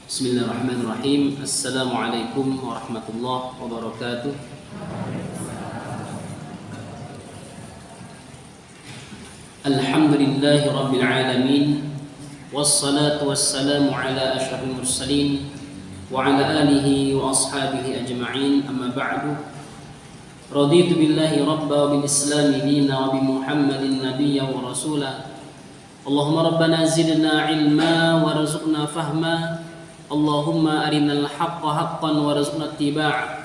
Bismillahirrahmanirrahim. Assalamualaikum warahmatullahi wabarakatuh. Alhamdulillahi rabbil alamin. Wassalatu wassalamu ala asyrafil mursalin wa ala alihi wa ashabihi ajma'in. Amma ba'du. Raditu billahi rabba wa bil islami dina wa bi Muhammadin nabiyya wa rasula. Allahumma rabbana zidna ilma warzuqna fahma. Allahumma arinal haqqa haqqan warzuqna ittiba'a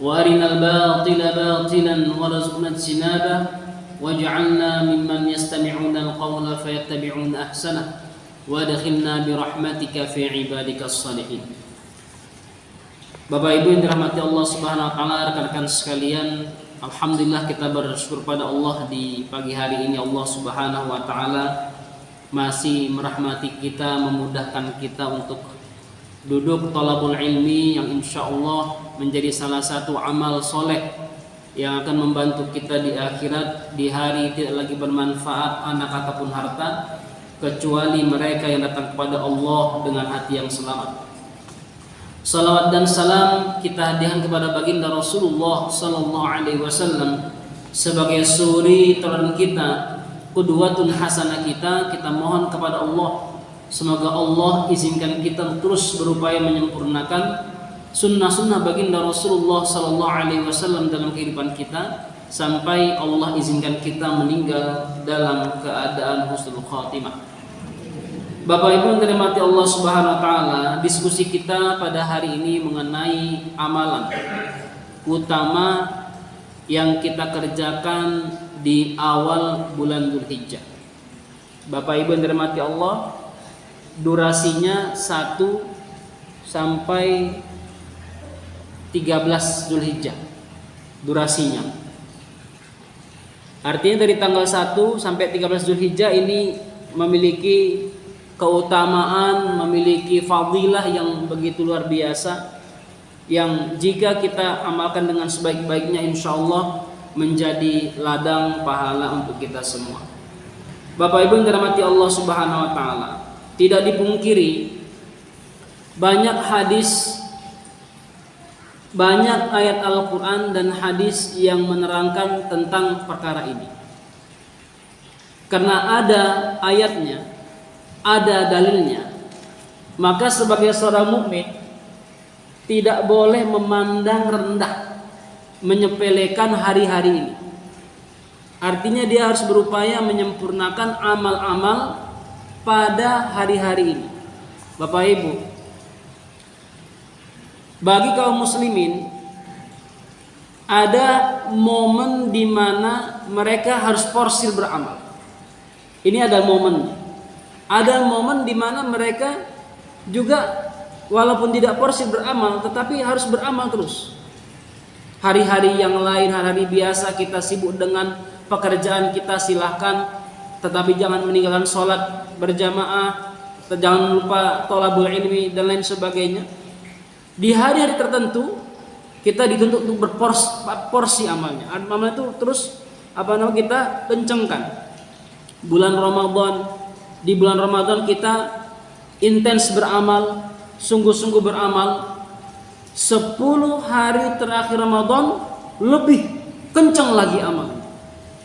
wa arinal batila batilan warzuqna ijtinaba waj'alna mimman yastami'una al-qawla fayattabi'una ahsanah wa adkhilna bi rahmatika fi ibadikas salihin. Bapak Ibu yang dirahmati Allah Subhanahu wa taala, rekan-rekan sekalian, alhamdulillah kita bersyukur pada Allah di pagi hari ini. Allah Subhanahu wa taala masih merahmati kita, memudahkan kita untuk duduk thalabul ilmi yang insya Allah menjadi salah satu amal soleh yang akan membantu kita di akhirat, di hari tidak lagi bermanfaat anak ataupun harta, kecuali mereka yang datang kepada Allah dengan hati yang selamat. Salawat dan salam kita hadiahkan kepada baginda Rasulullah sallallahu alaihi wasallam sebagai suri teladan kita, qudwatun hasanah kita. Kita mohon kepada Allah, semoga Allah izinkan kita terus berupaya menyempurnakan sunnah-sunnah baginda Rasulullah sallallahu alaihi wasallam dalam kehidupan kita sampai Allah izinkan kita meninggal dalam keadaan husnul khatimah. Bapak Ibu yang dirahmati Allah Subhanahu wa taala, diskusi kita pada hari ini mengenai amalan utama yang kita kerjakan di awal bulan Dzulhijjah. Bapak Ibu yang dirahmati Allah, durasinya 1 sampai 13 Dzulhijjah. Durasinya. Artinya dari tanggal 1 sampai 13 Dzulhijjah ini memiliki keutamaan, memiliki fadilah yang begitu luar biasa, yang jika kita amalkan dengan sebaik-baiknya insyaallah menjadi ladang pahala untuk kita semua. Bapak Ibu yang dirahmati Allah Subhanahu wa taala, tidak dipungkiri banyak hadis, banyak ayat Al-Qur'an dan hadis yang menerangkan tentang perkara ini. Karena ada ayatnya, ada dalilnya, maka sebagai seorang mukmin tidak boleh memandang rendah, menyepelekan hari-hari ini. Artinya dia harus berupaya menyempurnakan amal-amal pada hari-hari ini. Bapak Ibu, bagi kaum muslimin ada momen di mana mereka harus porsir beramal. Ini ada momennya. Ada momen di mana mereka juga walaupun tidak porsir beramal tetapi harus beramal terus. Hari-hari yang lain, hari-hari biasa kita sibuk dengan pekerjaan kita, silahkan, tetapi jangan meninggalkan sholat berjamaah, jangan lupa thalabul ilmi dan lain sebagainya. Di hari-hari tertentu kita dituntut untuk berporsi amalnya. Amalnya itu terus kita kencengkan. Bulan Ramadan, di bulan Ramadan kita intens beramal, sungguh-sungguh beramal. 10 hari terakhir Ramadan lebih kencang lagi amal.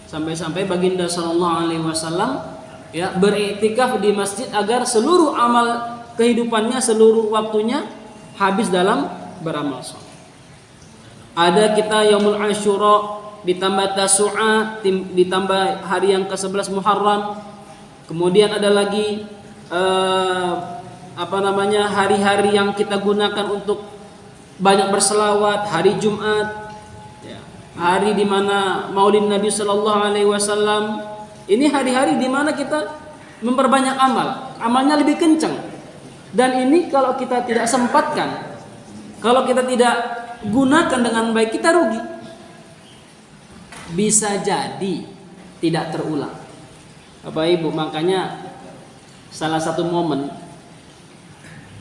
Sampai-sampai baginda sallallahu alaihi wasallam beriktikaf di masjid agar seluruh amal kehidupannya, seluruh waktunya habis dalam beramal saleh. Ada kita Yaumul Asyura, ditambah Tasu'a, ditambah hari yang ke-11 Muharram. Kemudian ada lagi hari-hari yang kita gunakan untuk banyak berselawat, hari Jumat, hari di mana Maulid Nabi sallallahu alaihi wasallam. Ini hari-hari di mana kita memperbanyak amal, amalnya lebih kencang. Dan ini kalau kita tidak sempatkan, kalau kita tidak gunakan dengan baik, kita rugi. Bisa jadi tidak terulang. Bapak Ibu, makanya salah satu momen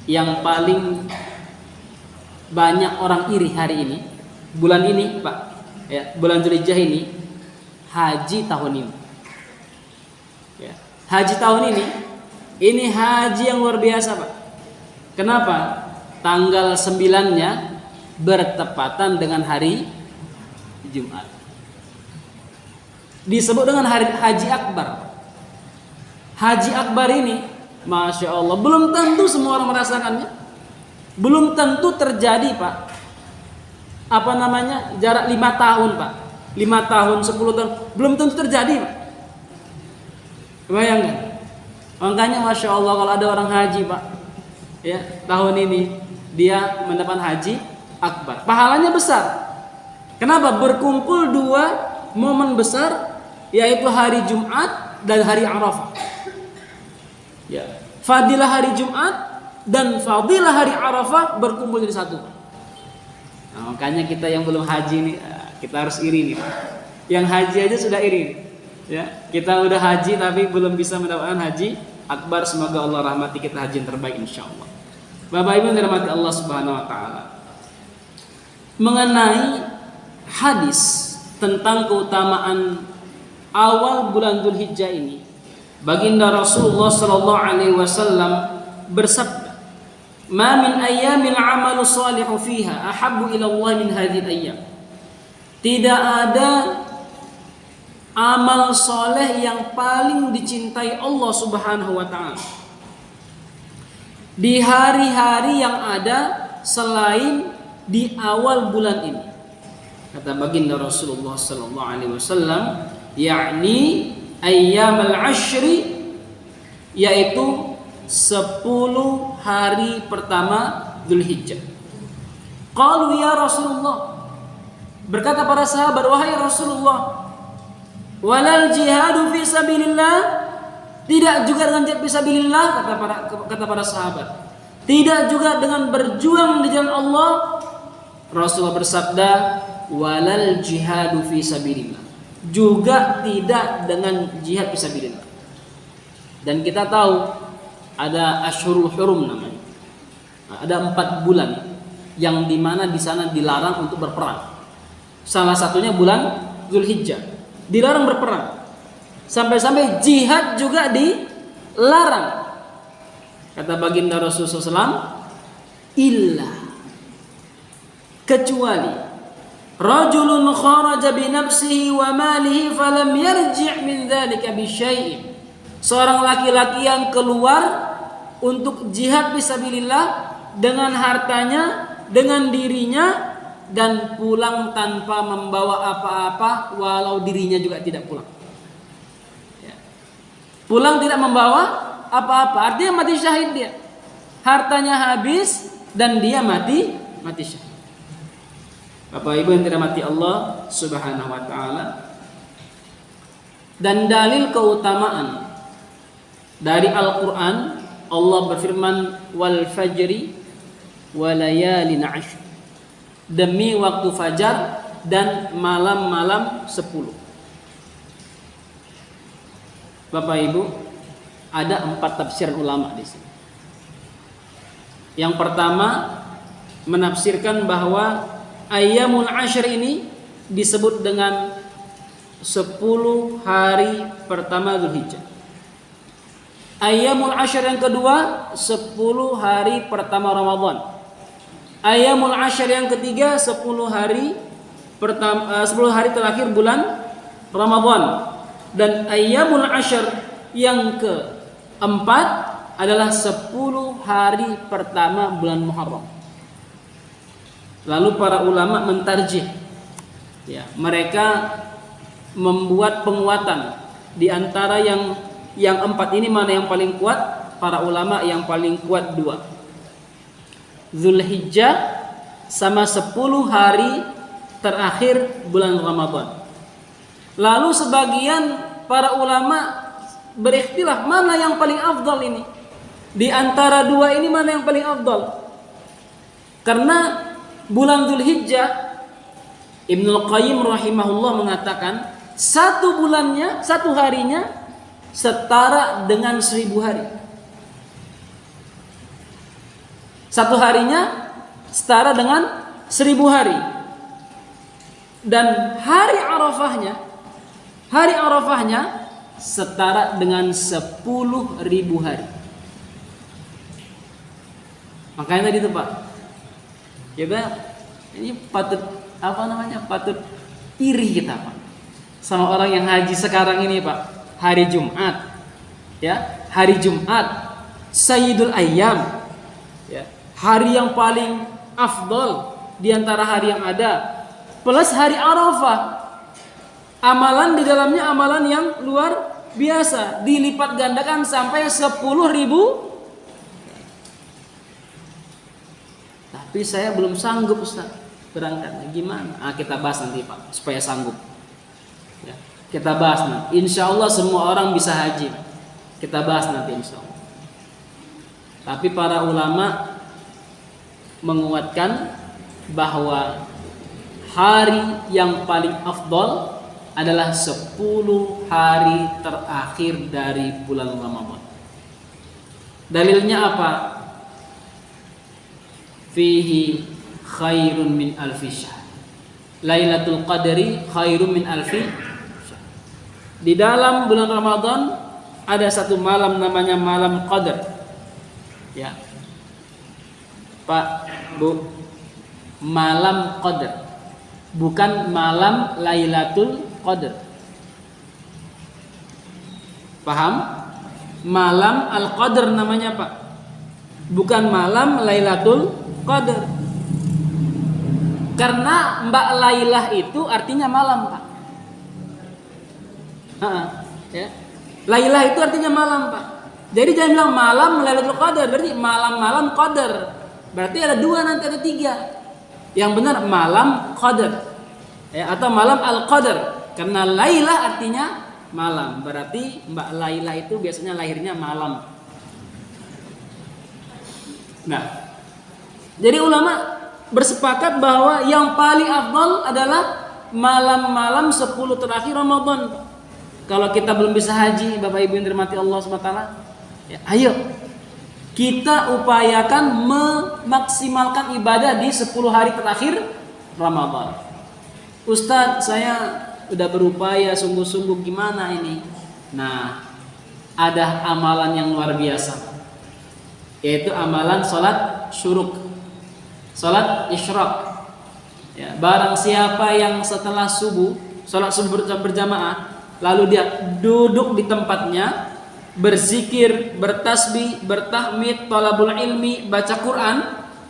yang paling banyak orang iri hari ini, bulan ini Pak, bulan Dzulhijjah ini, haji tahun ini. Haji tahun ini haji yang luar biasa Pak. Kenapa? Tanggal 9-nya bertepatan dengan hari Jumat. Disebut dengan hari Haji Akbar. Haji Akbar ini, Masya Allah, belum tentu semua orang merasakannya. Belum tentu terjadi, Pak. Jarak 5 tahun, Pak. 5 tahun, 10 tahun, belum tentu terjadi, Pak. Bayangkan. Makanya Masya Allah kalau ada orang haji, Pak, ya, tahun ini dia mendapat Haji Akbar, pahalanya besar. Kenapa? Berkumpul 2 momen besar, yaitu hari Jumat dan hari Arafah. Ya, fadilah hari Jumat dan fadilah hari Arafah berkumpul jadi satu. Nah, makanya kita yang belum haji nih, kita harus iri nih. Yang haji aja sudah iri nih. Ya, kita udah haji tapi belum bisa mendapatkan Haji Akbar. Semoga Allah rahmati kita, haji yang terbaik insyaallah. Bapak Ibu yang dirahmati Allah Subhanahu wa taala. Mengenai hadis tentang keutamaan awal bulan Dzulhijjah ini, baginda Rasulullah sallallahu alaihi wasallam bersabda, "Ma min ayyamin 'amalu shalihu fiha ahabbu ila Allah min hadhihi al-ayyam." Tidak ada amal soleh yang paling dicintai Allah Subhanahu wa taala di hari-hari yang ada selain di awal bulan ini. Kata baginda Rasulullah sallallahu alaihi wasallam, yakni ayyamal ashri, yaitu 10 hari pertama Dzulhijjah. Qalu ya Rasulullah, berkata para sahabat, wahai Rasulullah, walal jihadu fi sabilillah, tidak juga dengan jihad fi sabilillah, kata para sahabat, tidak juga dengan berjuang di jalan Allah. Rasulullah bersabda, walal jihadu fi sabilillah, juga tidak dengan jihad fi sabilillah. Dan kita tahu ada Ashhurul Hurum namanya, ada 4 bulan yang dimana di sana dilarang untuk berperang. Salah satunya bulan Dzulhijjah, dilarang berperang. Sampai-sampai jihad juga dilarang. Kata baginda Rasulullah SAW, illa, kecuali rajulun kharaja bi nafsihi wa malihi falam yarji' min dzalika bi syai'in. Seorang laki-laki yang keluar untuk jihad fisabilillah dengan hartanya, dengan dirinya, dan pulang tanpa membawa apa-apa, walau dirinya juga tidak pulang. Ya. Pulang tidak membawa apa-apa, artinya mati syahid dia. Hartanya habis dan dia mati syahid. Bapak Ibu yang dirahmati Allah Subhanahu wa taala. Dan dalil keutamaan dari Al-Qur'an, Allah berfirman, wal fajri wa layalin 'ashr, demi waktu fajar dan malam-malam 10. Bapak Ibu, ada 4 tafsiran ulama di sini. Yang pertama menafsirkan bahwa ayyamul ashr ini disebut dengan 10 hari pertama Dzulhijjah. Ayyamul ashr yang kedua 10 hari pertama Ramadan. Ayyamul ashr yang ketiga 10 hari pertama, 10 hari terakhir bulan Ramadan. Dan ayyamul ashr yang keempat adalah 10 hari pertama bulan Muharram. Lalu para ulama mentarjih, ya, mereka membuat penguatan di antara yang 4 ini mana yang paling kuat. Para ulama yang paling kuat 2, Dzulhijjah sama 10 hari terakhir bulan Ramadan. Lalu sebagian para ulama berikhtilaf mana yang paling afdal ini. Di antara 2 ini mana yang paling afdal? Karena bulan Dzulhijjah, Ibnul Qayyim rahimahullah mengatakan, 1 bulannya, 1 harinya setara dengan 1000 hari. 1 harinya setara dengan 1000 hari. Dan hari Arafahnya setara dengan 10.000 hari. Makanya tadi itu Pak, kita ini patut patut iri kita Pak sama orang yang haji sekarang ini Pak. Hari Jumat, ya, hari Jumat Sayyidul Ayyam, ya, hari yang paling afdol di antara hari yang ada, plus hari Arafah. Amalan di dalamnya amalan yang luar biasa, dilipat gandakan sampai 10.000. Tapi saya belum sanggup Ustaz berangkat. Gimana? Kita bahas nanti Pak supaya sanggup. Ya, kita bahas nanti. Insya Allah semua orang bisa haji. Kita bahas nanti insya Allah. Tapi para ulama menguatkan bahwa hari yang paling afdol adalah 10 hari terakhir dari bulan Ramadan. Dalilnya apa? Fihi khairun min alfi syahr. Lailatul Qadri khairun min alfi syahr. Di dalam bulan Ramadan ada satu malam namanya malam Qadar. Ya. Pak, Bu, malam Qadar, bukan malam Lailatul Qadar. Paham? Malam Al-Qadar namanya Pak, bukan malam Lailatul Qadar. Karena Mbak Lailah itu artinya malam Pak. Ya. Lailah itu artinya malam Pak. Jadi jangan bilang malam Lailatul Qadar, berarti malam-malam Qadar. Berarti ada 2, nanti ada 3. Yang benar malam Qadar, ya, atau malam Al-Qadar. Karena Lailah artinya malam, berarti Mbak Lailah itu biasanya lahirnya malam. Nah, jadi ulama bersepakat bahwa yang paling afdal adalah malam-malam 10 terakhir Ramadan. Kalau kita belum bisa haji, Bapak Ibu yang dirahmati Allah SWT, ya, ayo kita upayakan memaksimalkan ibadah di 10 hari terakhir Ramadan. Ustadz, saya udah berupaya sungguh-sungguh, gimana ini? Nah, ada amalan yang luar biasa, yaitu amalan sholat syuruk, sholat isyraq. Ya, barang siapa yang setelah subuh, sholat subuh berjamaah, lalu dia duduk di tempatnya, berzikir, bertasbih, bertahmid, thalabul ilmi, baca Quran.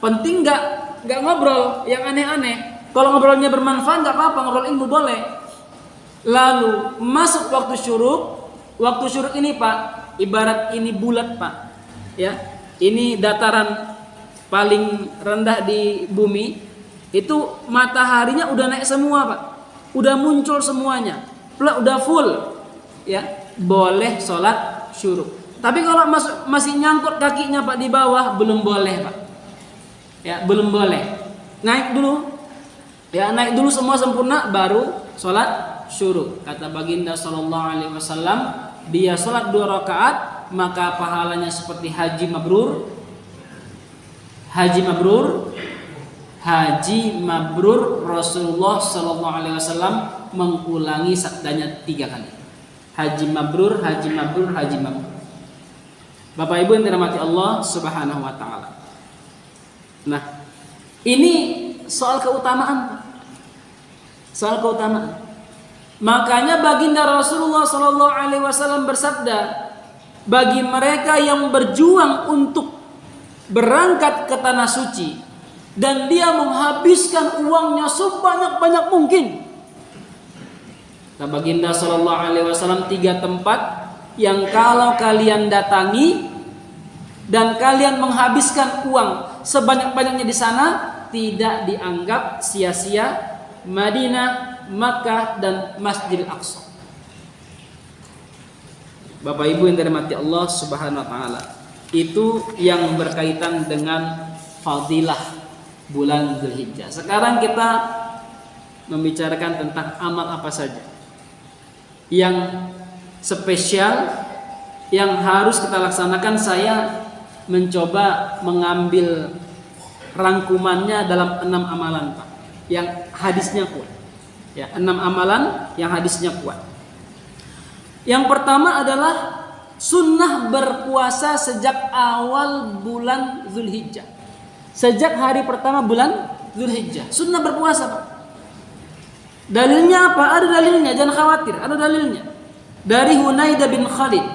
Penting nggak ngobrol yang aneh-aneh. Kalau ngobrolnya bermanfaat nggak apa-apa, ngobrol ilmu boleh. Lalu masuk waktu syuruk. Waktu syuruk ini Pak, ibarat ini bulat Pak, ya, ini dataran paling rendah di bumi. Itu mataharinya udah naik semua Pak, udah muncul semuanya, udah full, ya, boleh sholat syuruk. Tapi kalau masih nyangkut kakinya Pak di bawah, belum boleh Pak, ya, belum boleh. Naik dulu, ya, naik dulu semua sempurna baru sholat syuruk. Kata baginda sallallahu alaihi wasallam, dia sholat 2 rakaat maka pahalanya seperti haji mabrur. Haji mabrur, haji mabrur. Rasulullah sallallahu alaihi wasallam mengulangi sabdanya 3 kali. Haji mabrur, haji mabrur, haji mabrur. Bapak Ibu yang dirahmati Allah Subhanahu wa taala. Nah, ini soal keutamaan. Soal keutamaan. Makanya baginda Rasulullah sallallahu alaihi wasallam bersabda, bagi mereka yang berjuang untuk berangkat ke tanah suci dan dia menghabiskan uangnya sebanyak-banyak mungkin. Kata baginda sallallahu alaihi wasallam, 3 tempat yang kalau kalian datangi dan kalian menghabiskan uang sebanyak-banyaknya di sana, tidak dianggap sia-sia: Madinah, Makkah, dan Masjidil Aqsa. Bapak Ibu yang dirahmati Allah Subhanahu wa taala, itu yang berkaitan dengan fadilah bulan Dzulhijjah. Sekarang kita membicarakan tentang amal apa saja yang spesial yang harus kita laksanakan. Saya mencoba mengambil rangkumannya dalam 6 amalan Pak, yang hadisnya kuat. Ya, 6 amalan yang hadisnya kuat. Yang pertama adalah sunnah berpuasa sejak awal bulan Dzulhijjah. sejak hari pertama bulan Dzulhijjah. Sunnah berpuasa, Pak. Dalilnya apa? Ada dalilnya, jangan khawatir, ada dalilnya. Dari Hunaidah bin Khalid,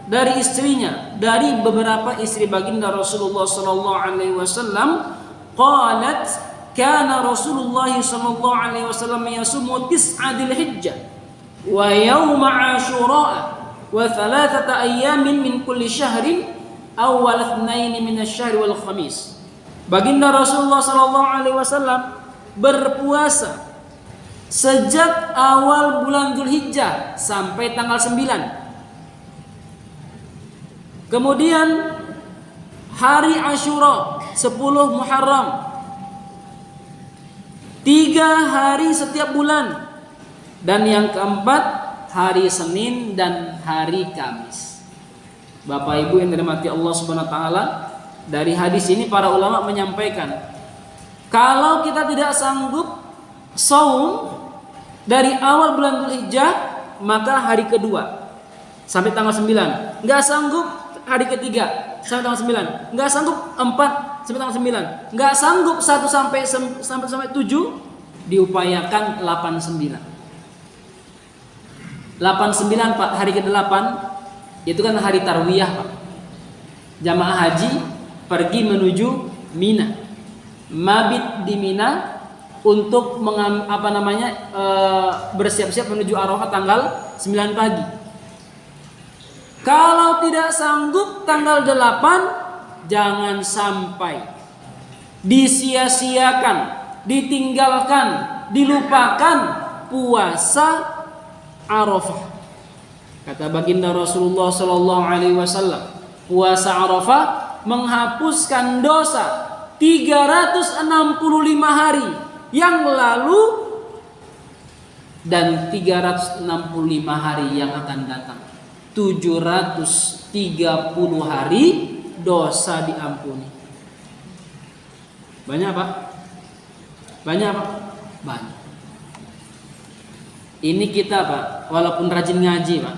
dari istrinya, dari beberapa istri baginda Rasulullah sallallahu alaihi wasallam, qalat kana Rasulullah sallallahu alaihi wasallam yasumu tis'a Dzulhijjah wa yaum Ashura wa thalathata ayyamin min kulli syahrin awwal itsnain min asy-syahr wal khamis. Baginda Rasulullah sallallahu alaihi wasallam berpuasa sejak awal bulan Dzulhijjah sampai tanggal 9. Kemudian hari Asyura 10 Muharram, 3 hari setiap bulan, dan yang keempat hari Senin dan hari Kamis. Bapak Ibu yang dirahmati Allah Subhanahu wa taala, dari hadis ini para ulama menyampaikan, kalau kita tidak sanggup saum dari awal bulan Dzulhijjah, maka hari kedua sampai tanggal 9. Enggak sanggup hari ketiga sampai tanggal 9. Enggak sanggup 4 sampai tanggal 9. Enggak sanggup 1 sampai 7, diupayakan 8-9. 8-9 Pak, hari ke-8 itu kan hari tarwiyah, Pak. Jamaah haji pergi menuju Mina, mabit di Mina untuk bersiap-siap menuju Arafah tanggal 9 pagi. Kalau tidak sanggup tanggal 8, jangan sampai disia-siakan, ditinggalkan, dilupakan puasa Arafah. Kata baginda Rasulullah sallallahu alaihi wasallam, puasa Arafah menghapuskan dosa 365 hari yang lalu dan 365 hari yang akan datang. 730 hari dosa diampuni. Banyak, Pak? Banyak, Pak? Banyak. Ini kita, Pak, walaupun rajin ngaji, Pak,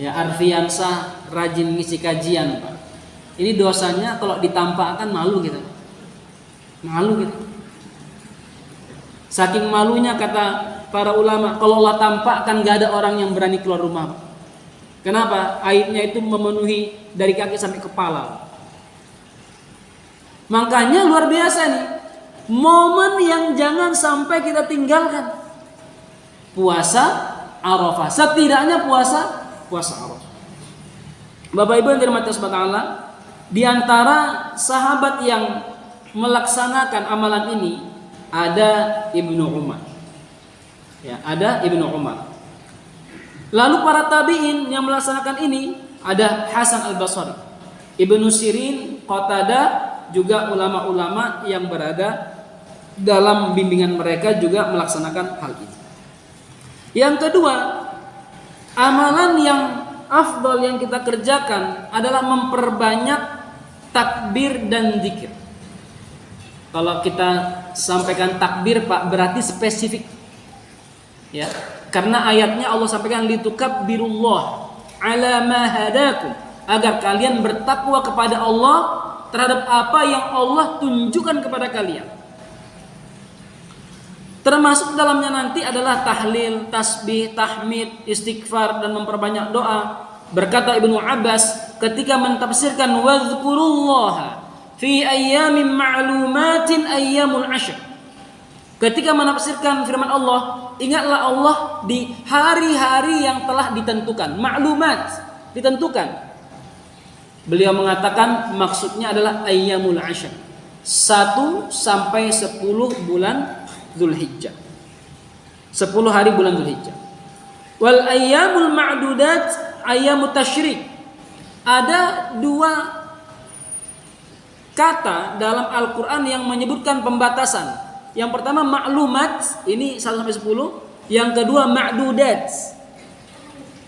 ya, Arfiansah rajin ngisi kajian, Pak, ini dosanya kalau ditampakkan malu kita, malu kita. Saking malunya kata para ulama, kalau Allah tampakkan gak ada orang yang berani keluar rumah. Kenapa? Aibnya itu memenuhi dari kaki sampai kepala. Makanya luar biasa nih, momen yang jangan sampai kita tinggalkan. Puasa Arafah, setidaknya puasa Arafah. Bapak Ibu yang dirahmati Allah Subhanahu wa taala, di antara sahabat yang melaksanakan amalan ini ada Ibnu Umar. Ya, ada Ibnu Umar. Lalu para tabi'in yang melaksanakan ini ada Hasan Al-Basri, Ibnu Sirin, Qatadah, juga ulama-ulama yang berada dalam bimbingan mereka juga melaksanakan hal ini. Yang kedua, amalan yang afdal yang kita kerjakan adalah memperbanyak takbir dan zikir. Kalau kita sampaikan takbir, Pak, berarti spesifik. Ya, karena ayatnya Allah sampaikan litukabbirullah ala ma hadakum, agar kalian bertakwa kepada Allah terhadap apa yang Allah tunjukkan kepada kalian. Termasuk dalamnya nanti adalah tahlil, tasbih, tahmid, istighfar, dan memperbanyak doa. Berkata Ibnu Abbas ketika mentafsirkan wadzkurullaha fi ayyamin ma'lumatin ayyamul ashr. Ketika menafsirkan firman Allah, ingatlah Allah di hari-hari yang telah ditentukan, maklumat, ditentukan. Beliau mengatakan maksudnya adalah ayyamul ashr, 1 sampai 10 bulan Dzulhijjah, 10 hari bulan Dzulhijjah. Wal ayyamul ma'dudat ayyamut tasyrik. Ada 2 kata dalam Al-Quran yang menyebutkan pembatasan. Yang pertama maklumat, ini 1 sampai 10. Yang kedua ma'dudat,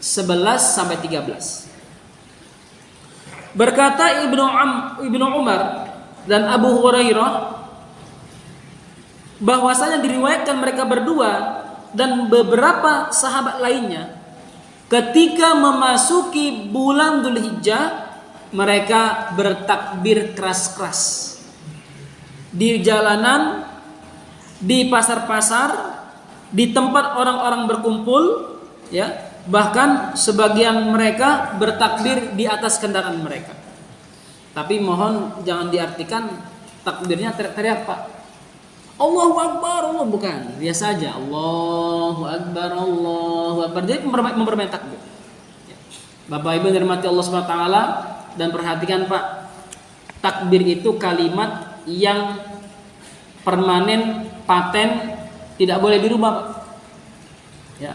11 sampai 13. Berkata Ibnu Umar dan Abu Hurairah bahwasanya diriwayatkan mereka berdua dan beberapa sahabat lainnya, ketika memasuki bulan Dzulhijjah mereka bertakbir keras-keras. di jalanan, di pasar-pasar, di tempat orang-orang berkumpul, ya. Bahkan sebagian mereka bertakbir di atas kendaraan mereka. Tapi mohon jangan diartikan takbirnya teriak-teriak, Pak. Allahu Akbar, Allah, bukan. Biasa aja, Allahu Akbar, Allahu Akbar. Jadi memperbanyak takbir. Bapak Ibu yang dirahmati Allah Subhanahu wa taala, dan perhatikan Pak, takbir itu kalimat yang permanen, paten, tidak boleh dirubah, Pak. Ya.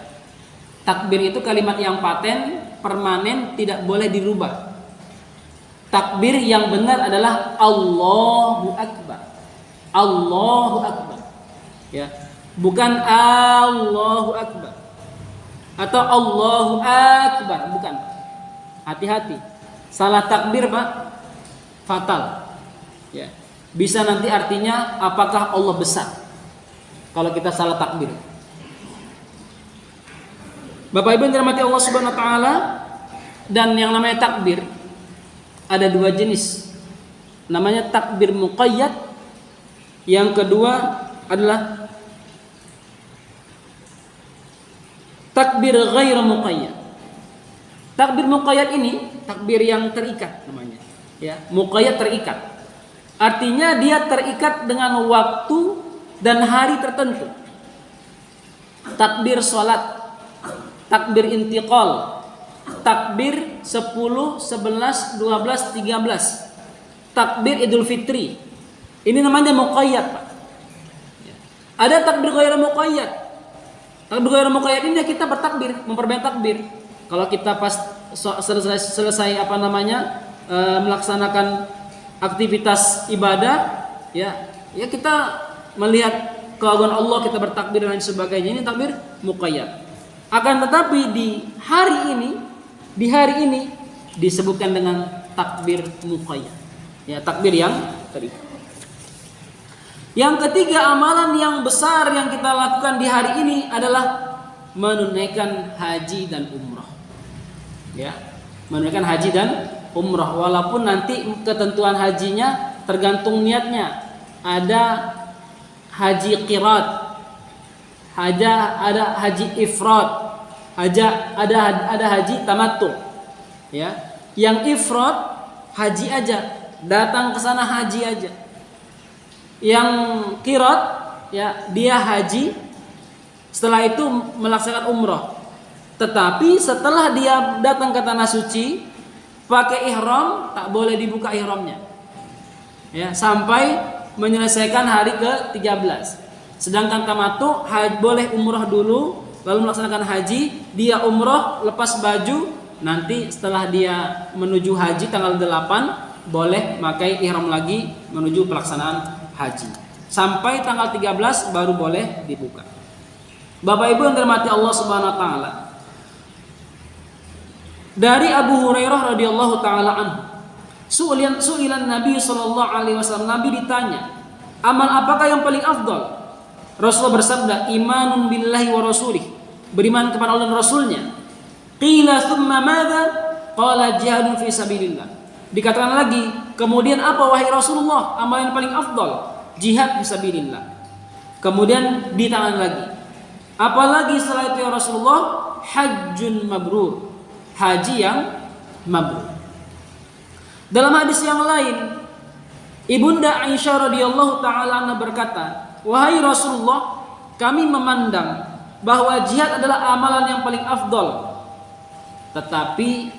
Takbir itu kalimat yang paten, permanen, tidak boleh dirubah. Takbir yang benar adalah Allahu Akbar. Allahu Akbar. Ya. Bukan Allahu Akbar atau Allahu Akbar, bukan. Hati-hati. Salah takbir, Pak, fatal. Ya. Bisa nanti artinya apakah Allah besar kalau kita salah takbir. Bapak Ibu yang dirahmati Allah Subhanahu wa taala, dan yang namanya takbir ada dua jenis. Namanya takbir muqayyad, yang kedua adalah takbir ghairu muqayyad. Takbir muqayyad ini takbir yang terikat namanya. Ya, muqayyad terikat. Artinya dia terikat dengan waktu dan hari tertentu. Takbir salat, takbir intiqal, takbir 10, 11, 12, 13, takbir Idul Fitri. Ini namanya muqayyad, Pak. Ada takbir ghairu muqayyad. Takbir ghairu muqayyad ini kita bertakbir, memperbanyak takbir. Kalau kita pas selesai melaksanakan aktivitas ibadah, ya kita melihat keagungan Allah, kita bertakbir dan lain sebagainya. Ini takbir muqayyad. Akan tetapi di hari ini disebutkan dengan takbir muqayyad. Ya, takbir yang terikat. Yang ketiga, amalan yang besar yang kita lakukan di hari ini adalah menunaikan haji dan umrah. Ya, menunaikan haji dan umrah. Walaupun nanti ketentuan hajinya tergantung niatnya. Ada haji qirat, ada haji ifrad, ada haji tamattu. Ya, yang ifrad haji aja, datang ke sana haji aja. Yang qirat, ya, dia haji, setelah itu melaksanakan umrah. Tetapi setelah dia datang ke tanah suci pakai ihram, tak boleh dibuka ihramnya. Ya, sampai menyelesaikan hari ke-13. Sedangkan tamattu boleh umrah dulu, lalu melaksanakan haji, dia umrah lepas baju, nanti setelah dia menuju haji tanggal 8 boleh pakai ihram lagi menuju pelaksanaan haji. Sampai tanggal 13 baru boleh dibuka. Bapak Ibu yang dirahmati Allah Subhanahu wa taala. Dari Abu Hurairah radhiyallahu taala anhu, su'ilan Nabi sallallahu alaihi wasallam, Nabi ditanya, amal apakah yang paling afdal? Rasulullah bersabda, imanun billahi wa rasulih, beriman kepada Allah dan Rasulnya. Qila thumma madza? Qala jihadun fi sabilillah. Dikatakan lagi, kemudian apa wahai Rasulullah? Amal yang paling afdal, jihad fi sabilillah. Kemudian ditanya lagi, apalagi setelah itu ya Rasulullah? Hajjun mabrur, haji yang mabrur. Dalam hadis yang lain, Ibunda Aisyah radhiyallahu taala anha berkata, wahai Rasulullah, kami memandang bahwa jihad adalah amalan yang paling afdol, tetapi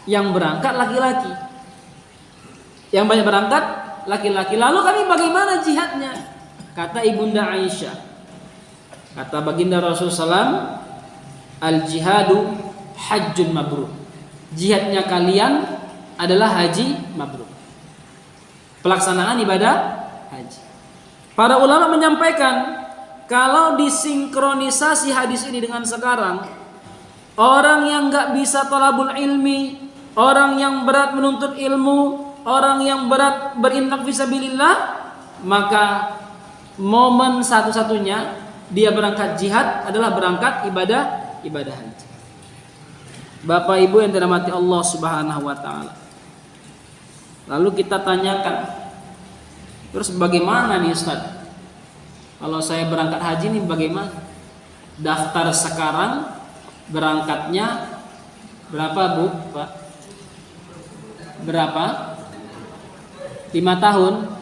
yang berangkat laki-laki, yang banyak berangkat laki-laki. Lalu kami bagaimana jihadnya? Kata Ibunda Aisyah, kata baginda Rasulullah SAW, al jihadu hajjun mabrur, jihadnya kalian adalah haji mabrur, pelaksanaan ibadah haji. Para ulama menyampaikan, kalau disinkronisasi hadis ini dengan sekarang, orang yang gak bisa thalabul ilmi, orang yang berat menuntut ilmu, orang yang berat berinfak fisabilillah, maka momen satu-satunya dia berangkat jihad adalah berangkat ibadah haji. Bapak Ibu yang dirahmati Allah Subhanahu wa taala. Lalu kita tanyakan, Terus bagaimana nih Ustaz? Kalau saya berangkat haji nih bagaimana? Daftar sekarang, berangkatnya berapa Bu, Pak? Berapa? 5 tahun.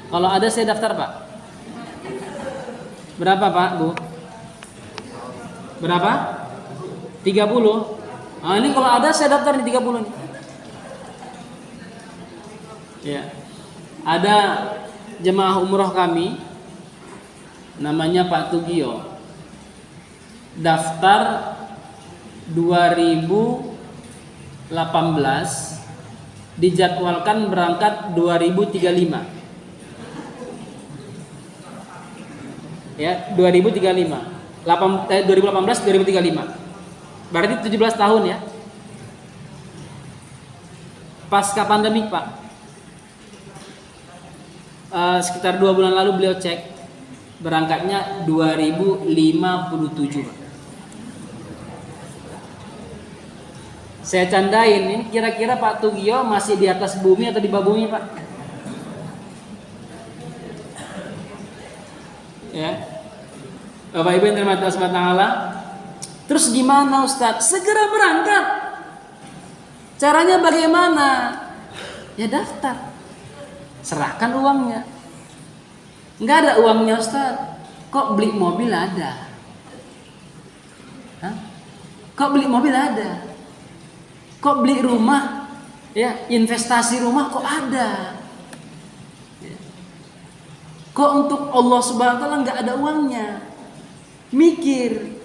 Kalau ada saya daftar Pak. Berapa Pak, Bu? Berapa? 30. Nah, ini kalau ada saya daftar di 30 nih. Ya. Ada jemaah umroh kami namanya Pak Tugio. Daftar 2018, dijadwalkan berangkat 2035. Ya, 2035. 2018 2035. Berarti 17 tahun ya. Pasca pandemik, Pak. Sekitar 2 bulan lalu beliau cek, berangkatnya 2057, Pak. Saya candain, ini kira-kira Pak Tugio masih di atas bumi atau di bawah bumi, Pak? Ya. Bapak Ibu yang dirahmati Allah Subhanahu wa taala. Terus gimana Ustadz? Segera berangkat. Caranya bagaimana? Ya daftar. Serahkan uangnya. Enggak ada uangnya Ustadz. Kok beli mobil ada? Hah? Kok beli mobil ada? Kok beli rumah? Ya, investasi rumah kok ada? Kok untuk Allah Subhanahu wa taala enggak ada uangnya? Mikir.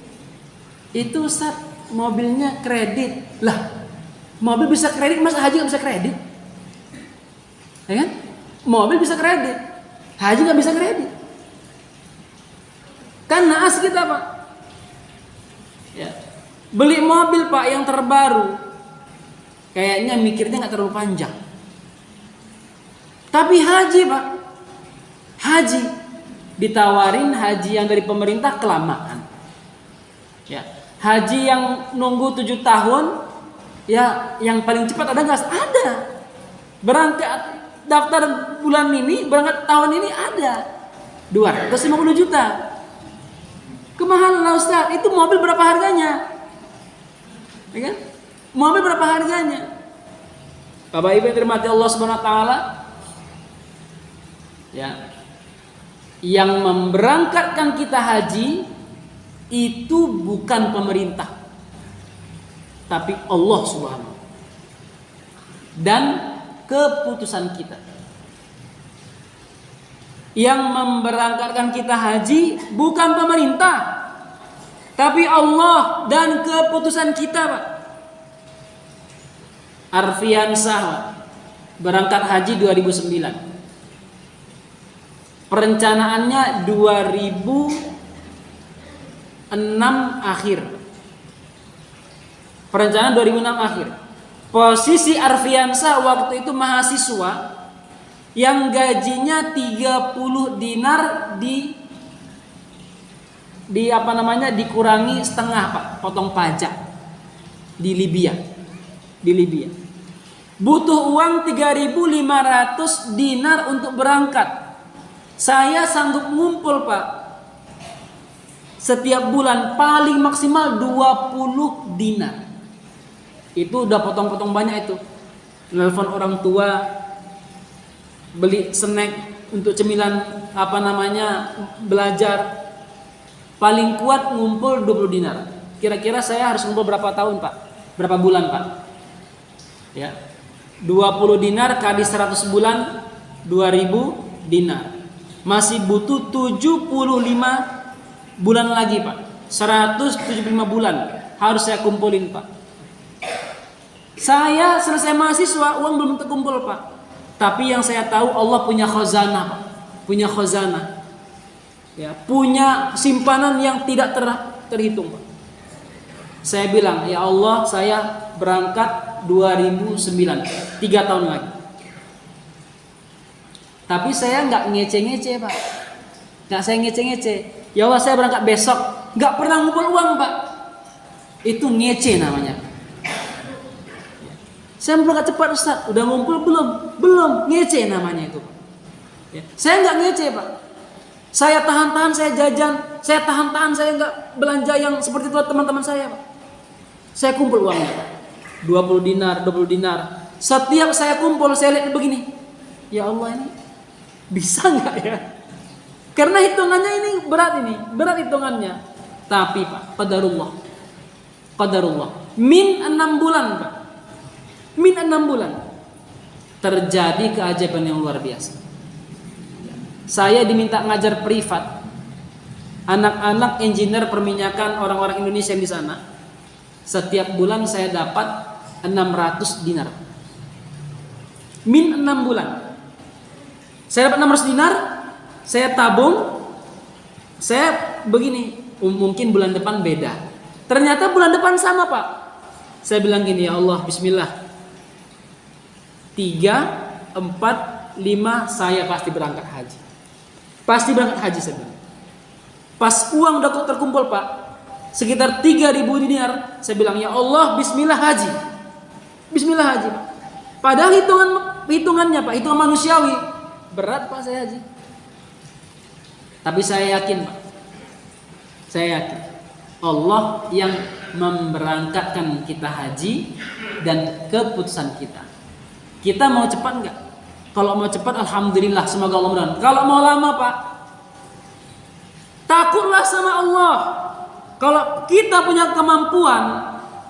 Itu Ustaz, mobilnya kredit. Lah, mobil bisa kredit, masa haji gak bisa kredit? Ya kan? Mobil bisa kredit, haji gak bisa kredit. Kan naas kita Pak. Ya. Beli mobil Pak yang terbaru, kayaknya mikirnya gak terlalu panjang. Tapi haji Pak, haji ditawarin haji yang dari pemerintah kelamaan. Ya. Haji yang nunggu 7 tahun, ya yang paling cepat ada nggak? Ada. Berangkat daftar bulan ini, berangkat tahun ini ada 250 juta. Kemahalan lah Ustaz. Itu mobil berapa harganya? Ya kan? Mobil berapa harganya? Bapak Ibu yang dirahmati Allah Subhanahu wa taala. Ya. Yang memberangkatkan kita haji itu bukan pemerintah, tapi Allah Subhanahu dan keputusan kita. Yang memberangkatkan kita haji bukan pemerintah, tapi Allah dan keputusan kita, Pak. Arfiansah berangkat haji 2009. Perencanaannya 2006 akhir. Perencanaan 2006 akhir. Posisi Arfiansah waktu itu mahasiswa yang gajinya 30 dinar dikurangi setengah, Pak, potong pajak di Libya. Butuh uang 3.500 dinar untuk berangkat. Saya sanggup ngumpul, Pak. Setiap bulan paling maksimal 20 dinar. Itu udah potong-potong banyak itu. Nelpon orang tua, beli snack untuk cemilan belajar. Paling kuat ngumpul 20 dinar. Kira-kira saya harus ngumpul berapa tahun, Pak? Berapa bulan, Pak? Ya. 20 dinar kali 100 bulan 2.000 dinar. Masih butuh 75 bulan lagi, Pak. 175 bulan harus saya kumpulin, Pak. Saya selesai mahasiswa, uang belum terkumpul, Pak. Tapi yang saya tahu Allah punya khazanah, Pak. Punya khazanah. Ya, punya simpanan yang tidak terhitung, Pak. Saya bilang, ya Allah, saya berangkat 2009, 3 tahun lagi. Tapi saya nggak ngece-ngece, Pak. Nggak saya ngece-ngece. Ya Allah, saya berangkat besok. Nggak pernah ngumpul uang, Pak. Itu ngece namanya. Saya berangkat cepat, Ustaz. Udah ngumpul belum? Belum. Ngece namanya itu, Pak. Ya. Saya nggak ngece Pak. Saya tahan-tahan, saya jajan, saya tahan-tahan, saya nggak belanja yang seperti itu teman-teman saya Pak. Saya kumpul uangnya Pak. 20 dinar, 20 dinar. Setiap saya kumpul, saya lihat begini. Ya Allah, ini bisa nggak ya? Karena hitungannya ini berat hitungannya. Tapi Pak, qadarullah. Min 6 bulan Pak. Min 6 bulan. Terjadi keajaiban yang luar biasa. Saya diminta ngajar privat anak-anak engineer perminyakan orang-orang Indonesia yang di sana. Setiap bulan saya dapat 600 dinar. Min 6 bulan. Saya dapat 600 dinar, saya tabung, saya begini, mungkin bulan depan beda. Ternyata bulan depan sama Pak. Saya bilang gini, ya Allah, bismillah. 3, 4, 5 saya pasti berangkat haji. Pasti berangkat haji saya bilang. Pas uang udah terkumpul Pak, sekitar 3.000 dinar, saya bilang ya Allah, bismillah haji. Bismillah haji Pak. Padahal hitungannya Pak, hitungan manusiawi berat Pak saya haji. Tapi saya yakin Pak, saya yakin Allah yang memberangkatkan kita haji dan keputusan kita. Kita mau cepat enggak? Kalau mau cepat alhamdulillah, semoga Allah mudahkan. Kalau mau lama Pak, takutlah sama Allah. Kalau kita punya kemampuan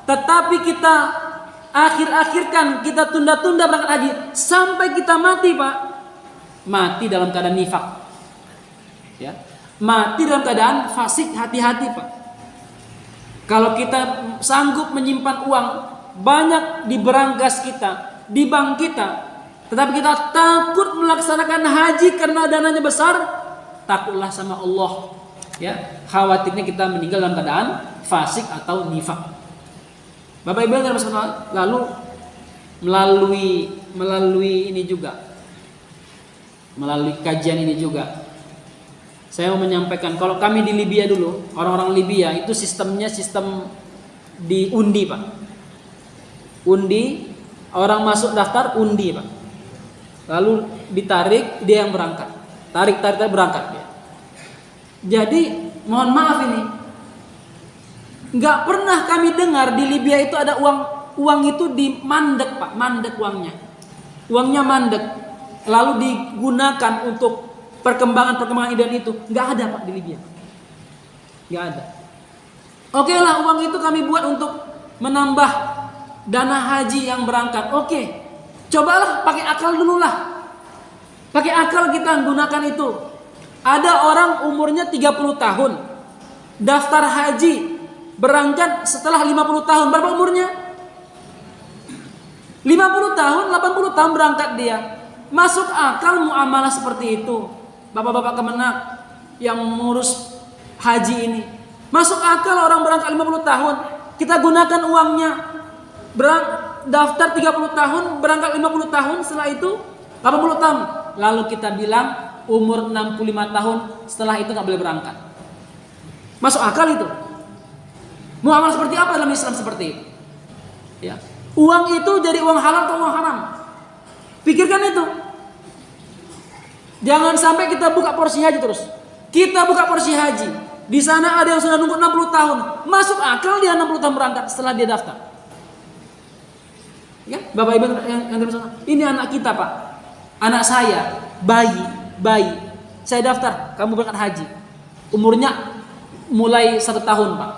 tetapi kita akhir-akhirkan, kita tunda-tunda berangkat haji sampai kita mati Pak. Mati dalam keadaan nifak. Ya. Mati dalam keadaan fasik, hati-hati Pak. Kalau kita sanggup menyimpan uang banyak di berangkas kita, di bank kita, tetapi kita takut melaksanakan haji karena dananya besar, takutlah sama Allah. Ya, khawatirnya kita meninggal dalam keadaan fasik atau nifak. Bapak Ibu yang lalu melalui ini juga, melalui kajian ini juga, saya mau menyampaikan kalau kami di Libya dulu, orang-orang Libya itu sistemnya sistem diundi Pak. Undi, orang masuk daftar undi Pak. Lalu ditarik, dia yang berangkat. Tarik berangkat dia. Jadi mohon maaf ini, nggak pernah kami dengar di Libya itu ada uang itu dimandek Pak, mandek uangnya mandek, lalu digunakan untuk perkembangan idan itu, nggak ada Pak di Libya, nggak ada. Oke lah, uang itu kami buat untuk menambah dana haji yang berangkat. Oke, cobalah pakai akal dulu lah, pakai akal kita gunakan itu. Ada orang umurnya 30 tahun, daftar haji, berangkat setelah 50 tahun. Berapa umurnya? 50 tahun, 80 tahun berangkat dia. Masuk akal muamalah seperti itu. Bapak-bapak Kemenak yang mengurus haji ini. Masuk akal orang berangkat 50 tahun. Kita gunakan uangnya. Daftar 30 tahun, berangkat 50 tahun, setelah itu 80 tahun. Lalu kita bilang umur 65 tahun, setelah itu nggak boleh berangkat. Masuk akal itu? Muamalah seperti apa dalam Islam seperti itu? Ya. Uang itu jadi uang halal atau uang haram? Pikirkan itu. Jangan sampai kita buka porsi haji terus. Kita buka porsi haji. Di sana ada yang sudah nunggu 60 tahun. Masuk akal dia 60 tahun berangkat setelah dia daftar. Ya, Bapak Ibu yang ini anak kita Pak. Anak saya, bayi. Saya daftar, kamu berangkat haji. Umurnya mulai 1 tahun Pak.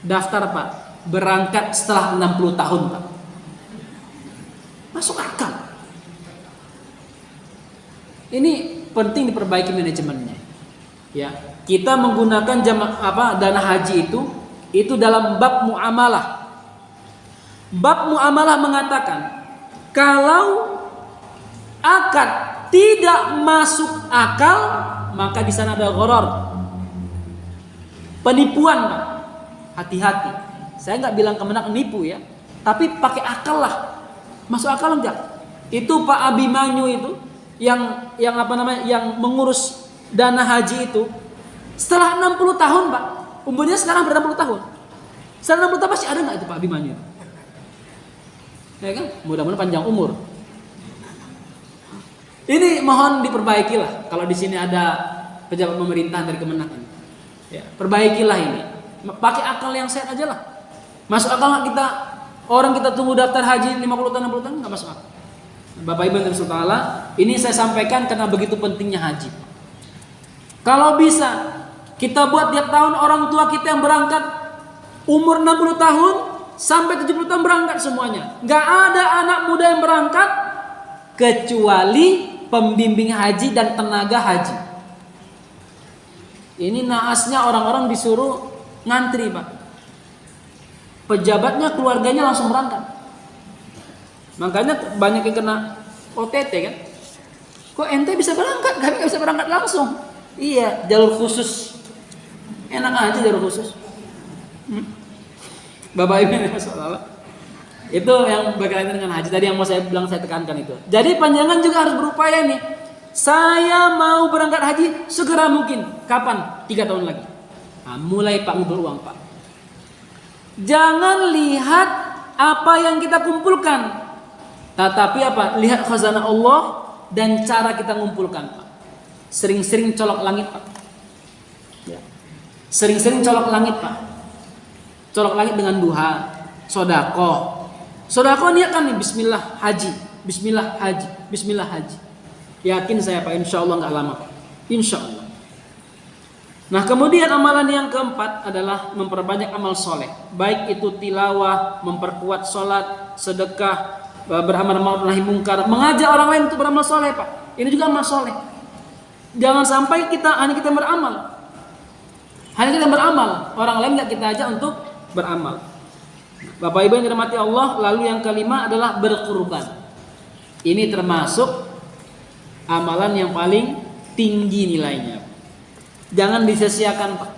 Daftar Pak, berangkat setelah 60 tahun Pak. Masuk akal. Ini penting diperbaiki manajemennya. Ya, kita menggunakan dana haji itu dalam bab muamalah. Bab muamalah mengatakan kalau akad tidak masuk akal, maka di sana ada gharar, penipuan Pak. Hati-hati. Saya nggak bilang Kemenak nipu ya, tapi pakai akal lah. Masuk akal enggak? Itu Pak Abimanyu itu yang mengurus dana haji itu setelah 60 tahun Pak. Umurnya sekarang berapa 60 tahun? Setelah 60 tahun masih ada nggak itu Pak Abimanyu? Ya kan? Mudah-mudahan panjang umur. Ini mohon diperbaikilah. Kalau di sini ada pejabat pemerintah dari Kemenak ini, ya, perbaikilah ini. Pakai akal yang sehat aja lah. Masuk akal nggak kita orang kita tunggu daftar haji 50 tahun 60 tahun nggak masuk akal. Bapak Ibu yang Allah, ini saya sampaikan karena begitu pentingnya haji. Kalau bisa kita buat tiap tahun orang tua kita yang berangkat umur 60 tahun sampai 70 tahun berangkat semuanya. Nggak ada anak muda yang berangkat kecuali pembimbing haji dan tenaga haji. Ini naasnya orang-orang disuruh ngantri, Pak. Pejabatnya keluarganya langsung berangkat. Makanya banyak yang kena OTT kan. Kok ente bisa berangkat? Kami nggak bisa berangkat langsung. Iya, jalur khusus. Enak aja jalur khusus. Bapak Ibu masalah. Itu yang berkaitan dengan haji tadi yang mau saya bilang, saya tekankan itu. Jadi panjangan juga harus berupaya nih. Saya mau berangkat haji segera mungkin. Kapan? 3 tahun lagi. Nah, mulai Pak ngumpul uang, Pak. Jangan lihat apa yang kita kumpulkan, tetapi apa? Lihat khazanah Allah dan cara kita ngumpulkan, Pak. Sering-sering colok langit, Pak. Ya. Sering-sering colok langit, Pak. Colok langit dengan duha, sedekah. Sedekah niatkan nih, bismillah haji, bismillah haji, bismillah haji. Yakin saya, Pak, insya Allah nggak lama, Pak. Insya Allah. Nah, kemudian amalan yang keempat adalah memperbanyak amal soleh. Baik itu tilawah, memperkuat sholat, sedekah, beramal ma'ruf nahi mungkar, mengajak orang lain untuk beramal soleh, Pak. Ini juga amal soleh. Jangan sampai hanya kita beramal. Hanya kita beramal, orang lain nggak kita ajak untuk beramal. Bapak Ibu yang dirahmati Allah, lalu yang kelima adalah berkurban. Ini termasuk amalan yang paling tinggi nilainya. Jangan disia-siakan, Pak.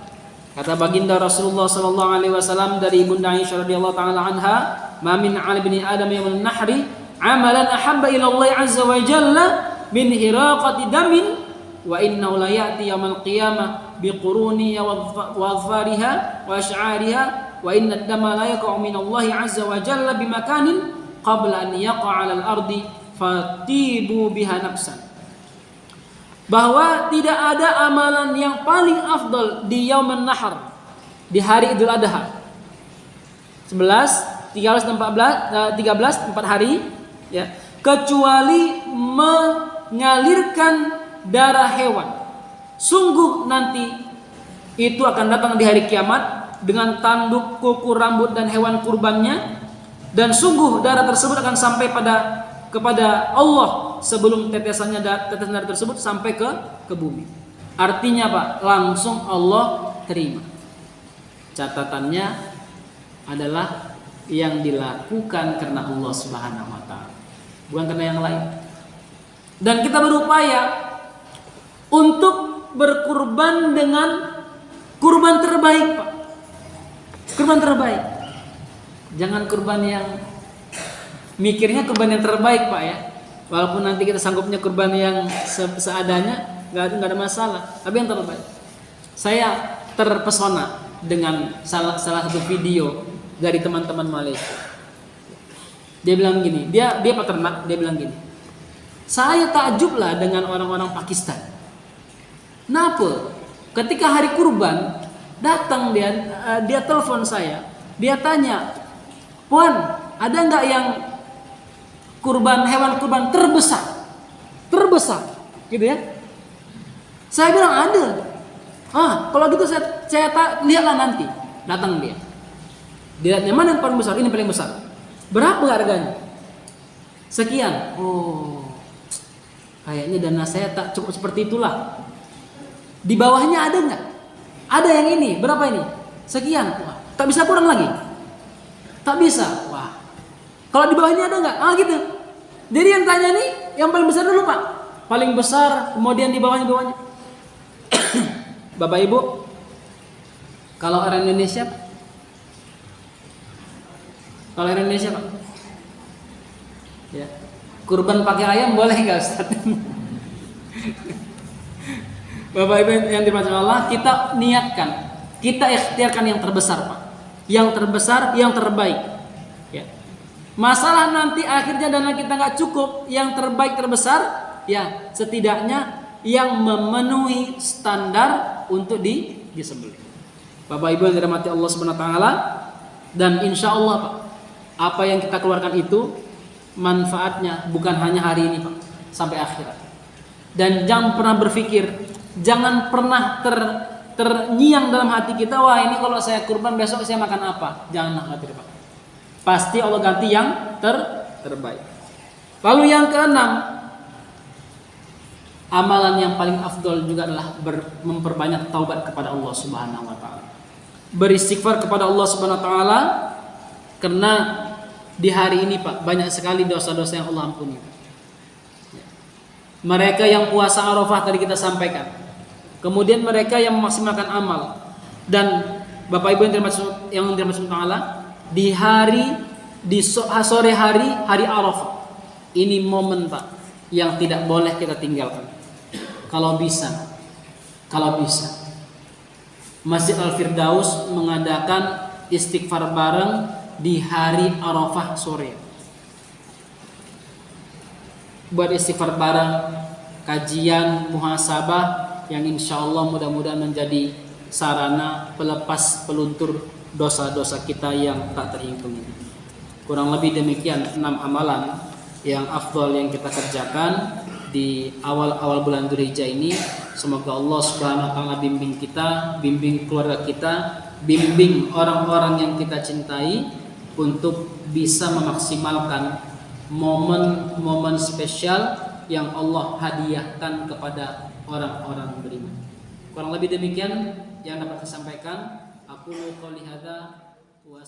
Kata baginda Rasulullah sallallahu alaihi wasallam dari Ibunda Aisyah radhiyallahu taala anha, "Ma min 'ala ibni Adam yawm an-nahri 'amalan ahabba ila Allah 'azza wa jalla min hiraqati damin wa innahu la ya'ti yawmal qiyamah bi quruni wa dhfariha wa ash'ariha wa inna ad-dama la yaqa'u min Allah 'azza wa jalla bi makanin qabla an yaqa'a 'ala al-ardi fatibu biha nafsan." Bahwa tidak ada amalan yang paling afdal di Yaumun Nahar, di hari Idul Adha. 11, 13 dan 14, 4 hari ya, kecuali mengalirkan darah hewan. Sungguh nanti itu akan datang di hari kiamat dengan tanduk, kuku, rambut dan hewan kurbannya, dan sungguh darah tersebut akan sampai kepada Allah sebelum tetesan darah tersebut sampai ke bumi. Artinya Pak, langsung Allah terima. Catatannya adalah yang dilakukan karena Allah Subhanahu wa taala, bukan karena yang lain. Dan kita berupaya untuk berkurban dengan kurban terbaik, Pak. Kurban terbaik. Jangan kurban yang mikirnya kurban yang terbaik, Pak, ya. Walaupun nanti kita sanggupnya kurban yang seadanya, nggak ada masalah. Tapi yang terbaik. Saya terpesona dengan salah satu video dari teman-teman Malaysia. Dia bilang gini, dia peternak, dia bilang gini, saya takjublah dengan orang-orang Pakistan. Kenapa? Ketika hari kurban datang dia telepon saya, dia tanya, "Puan, ada nggak yang hewan kurban terbesar, gitu ya?" Saya bilang ada. Kalau gitu saya lihatlah nanti. Datang dia. Dilihatnya mana yang paling besar? Ini paling besar. Berapa harganya? Sekian. Oh, kayaknya dana saya tak cukup seperti itulah. Di bawahnya ada nggak? Ada yang ini. Berapa ini? Sekian. Wah, tak bisa kurang lagi. Tak bisa. Wah. Kalau di bawahnya ada nggak? Gitu. Jadi yang tanya nih, yang paling besar dulu, Pak. Paling besar, kemudian di bawahnya. Bapak Ibu, kalau orang Indonesia, Pak, ya, kurban pakai ayam boleh nggak, Ustaz? Bapak Ibu yang dirahmati Allah, kita niatkan, kita ikhtiarkan yang terbesar, Pak. Yang terbesar, yang terbaik. Ya. Masalah nanti akhirnya dana kita nggak cukup, yang terbaik terbesar, ya setidaknya yang memenuhi standar untuk disembelih. Bapak Ibu yang dirahmati Allah Subhanahu wa taala, dan insya Allah Pak, apa yang kita keluarkan itu manfaatnya bukan hanya hari ini Pak, sampai akhirat. Dan jangan pernah berpikir, jangan pernah ternyiang dalam hati kita, wah ini kalau saya kurban besok saya makan apa. Jangan khawatir Pak, pasti Allah ganti yang terbaik. Lalu yang keenam, amalan yang paling afdol juga adalah memperbanyak taubat kepada Allah Subhanahu wa taala. Beristighfar kepada Allah Subhanahu wa taala, karena di hari ini Pak banyak sekali dosa-dosa yang Allah ampuni. Mereka yang puasa Arafah tadi kita sampaikan. Kemudian mereka yang memaksimalkan amal. Dan Bapak Ibu yang dirahmati Allah, di sore hari Arafah. Ini momen Pak yang tidak boleh kita tinggalkan. Kalau bisa Masjid Al-Firdaus mengadakan istighfar bareng di hari Arafah sore. Buat istighfar bareng, kajian muhasabah yang insya Allah mudah-mudahan menjadi sarana pelepas peluntur dosa-dosa kita yang tak terhitung ini. Kurang lebih demikian 6 amalan yang afdal yang kita kerjakan di awal-awal bulan Dzulhijjah ini. Semoga Allah Subhanahu wa taala bimbing kita, bimbing keluarga kita, bimbing orang-orang yang kita cintai untuk bisa memaksimalkan momen-momen spesial yang Allah hadiahkan kepada orang-orang beriman. Kurang lebih demikian yang dapat saya sampaikan. Aku qouli hadza wa